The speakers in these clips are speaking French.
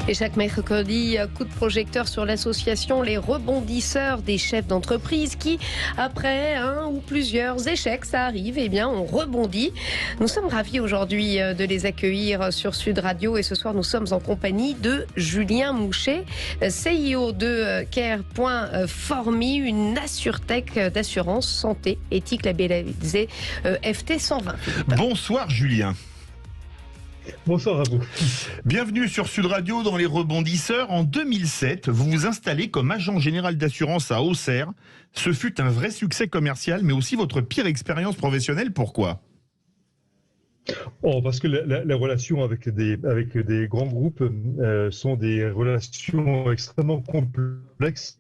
Et chaque mercredi, coup de projecteur sur l'association Les Rebondisseurs des chefs d'entreprise qui, après un ou plusieurs échecs, ça arrive, eh bien on rebondit. Nous sommes ravis aujourd'hui de les accueillir sur Sud Radio et ce soir nous sommes en compagnie de Julien Mouchet, CIO de Care.Formi, une assurtech d'assurance santé éthique labellisée FT 120. Bonsoir Julien. Bonsoir à vous. Bienvenue sur Sud Radio dans Les Rebondisseurs. En 2007, vous vous installez comme agent général d'assurance à Auxerre. Ce fut un vrai succès commercial, mais aussi votre pire expérience professionnelle. Pourquoi ? Parce que la relation avec des grands groupes sont des relations extrêmement complexes,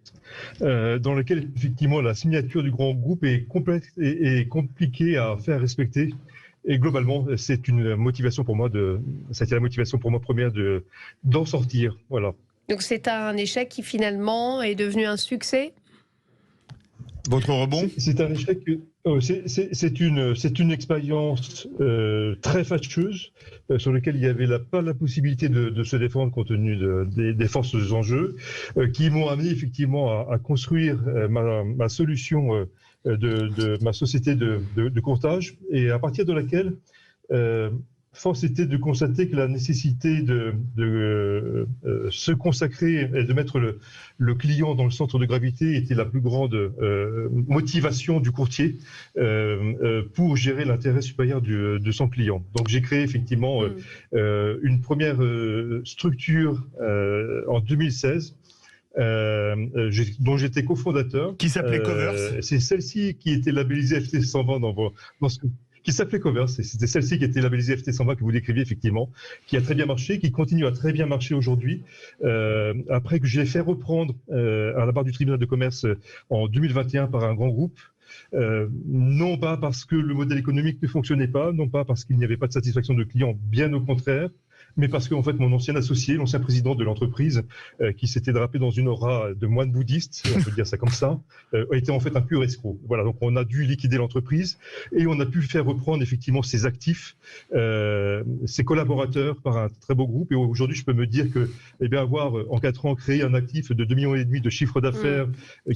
dans lesquelles effectivement la signature du grand groupe est complexe et compliquée à faire respecter. Et globalement, c'est une motivation pour moi c'était la motivation pour moi première d'en sortir. Voilà. Donc c'est un échec qui finalement est devenu un succès ? Votre rebond ? C'est un échec. C'est une expérience très fâcheuse sur laquelle il n'y avait pas la possibilité de se défendre compte tenu des forces en jeu, qui m'ont amené effectivement à construire ma solution de ma société de courtage, et à partir de laquelle force était de constater que la nécessité de se consacrer et de mettre le client dans le centre de gravité était la plus grande motivation du courtier pour gérer l'intérêt supérieur de son client. Donc j'ai créé effectivement une première structure en 2016 dont j'étais cofondateur. Qui s'appelait Covers. C'est celle-ci qui était labellisée FT 120 qui s'appelait Covers. C'était celle-ci qui était labellisée FT 120 que vous décriviez effectivement, qui a très bien marché, qui continue à très bien marcher aujourd'hui. Après que je l'ai fait reprendre à la barre du tribunal de commerce en 2021 par un grand groupe. Non pas parce que le modèle économique ne fonctionnait pas, non pas parce qu'il n'y avait pas de satisfaction de clients, bien au contraire, mais parce que en fait, mon ancien associé, l'ancien président de l'entreprise, qui s'était drapé dans une aura de moine bouddhiste, on peut dire ça comme ça, était en fait un pur escroc. Voilà, donc on a dû liquider l'entreprise et on a pu faire reprendre effectivement ses actifs, ses collaborateurs par un très beau groupe. Et aujourd'hui, je peux me dire que, avoir en 4 ans créé un actif de 2,5 millions de chiffre d'affaires,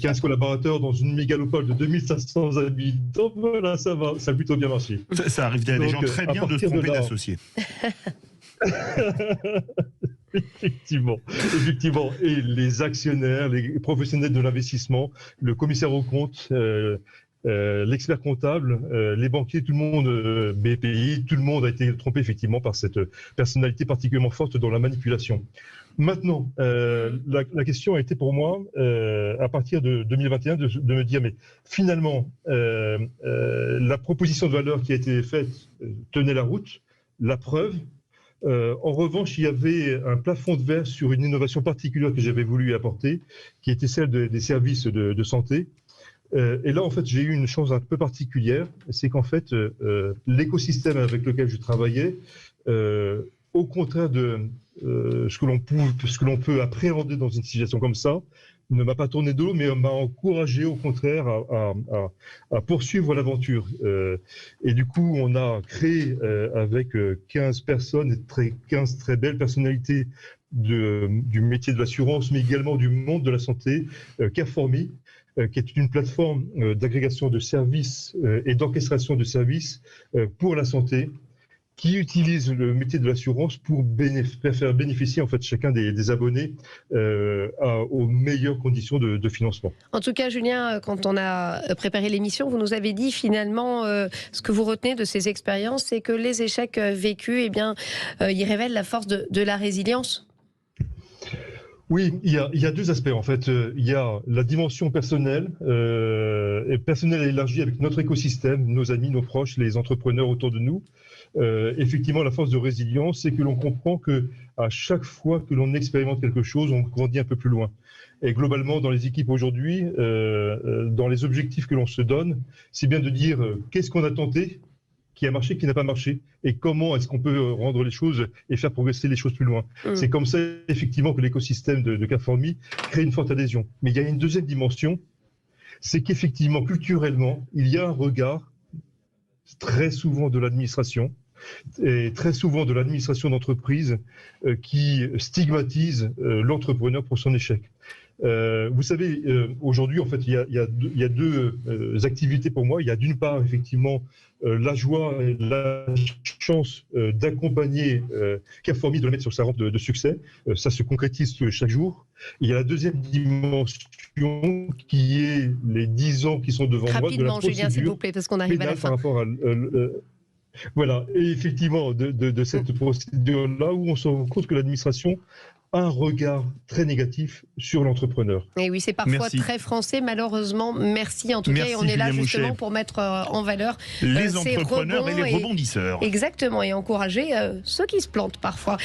15 collaborateurs dans une mégalopole de 2500 habitants, voilà, ça a plutôt bien marché. Ça arrive à des gens très bien de se tromper d'associés. Effectivement. Et les actionnaires, les professionnels de l'investissement, le commissaire aux comptes, l'expert comptable, les banquiers, tout le monde, BPI, tout le monde a été trompé effectivement par cette personnalité particulièrement forte dans la manipulation. Maintenant, la question a été pour moi, à partir de 2021, de me dire, mais finalement, la proposition de valeur qui a été faite tenait la route, la preuve. En revanche, il y avait un plafond de verre sur une innovation particulière que j'avais voulu apporter, qui était celle des services de santé. Et là, en fait, j'ai eu une chance un peu particulière, c'est qu'en fait, l'écosystème avec lequel je travaillais, au contraire de ce que l'on peut appréhender dans une situation comme ça, ne m'a pas tourné de l'eau, mais m'a encouragé au contraire à poursuivre l'aventure. Et du coup, on a créé avec 15 personnes, 15 très belles personnalités du métier de l'assurance, mais également du monde de la santé, Care.Formi, qui est une plateforme d'agrégation de services et d'orchestration de services pour la santé, qui utilise le métier de l'assurance pour faire bénéficier en fait chacun des abonnés aux meilleures conditions de financement. En tout cas, Julien, quand on a préparé l'émission, vous nous avez dit finalement ce que vous retenez de ces expériences, c'est que les échecs vécus, ils révèlent la force de la résilience. Oui, il y a deux aspects en fait. Il y a la dimension personnelle, et élargie avec notre écosystème, nos amis, nos proches, les entrepreneurs autour de nous. Effectivement, la force de résilience, c'est que l'on comprend que à chaque fois que l'on expérimente quelque chose, on grandit un peu plus loin. Et globalement, dans les équipes aujourd'hui, dans les objectifs que l'on se donne, c'est bien de dire qu'est-ce qu'on a tenté, qui a marché, qui n'a pas marché, et comment est-ce qu'on peut rendre les choses et faire progresser les choses plus loin. C'est comme ça, effectivement, que l'écosystème de Care.Formi crée une forte adhésion. Mais il y a une deuxième dimension, c'est qu'effectivement, culturellement, il y a un regard très souvent de l'administration et très souvent de l'administration d'entreprise qui stigmatise l'entrepreneur pour son échec. Vous savez, aujourd'hui, en fait, il y a deux activités pour moi. Il y a d'une part, effectivement, la joie et la chance d'accompagner Carrefour, de le mettre sur sa rampe de succès. Ça se concrétise chaque jour. Il y a la deuxième dimension qui est les 10 ans qui sont devant moi de la procédure Julien, s'il vous plaît, parce qu'on arrive à la fin. Par rapport à voilà, et effectivement, de cette procédure-là où on se rend compte que l'administration a un regard très négatif sur l'entrepreneur. Et oui, c'est parfois très français, malheureusement. Merci en tout cas, et on est là justement pour mettre en valeur les entrepreneurs et les rebondisseurs. Exactement, et encourager ceux qui se plantent parfois.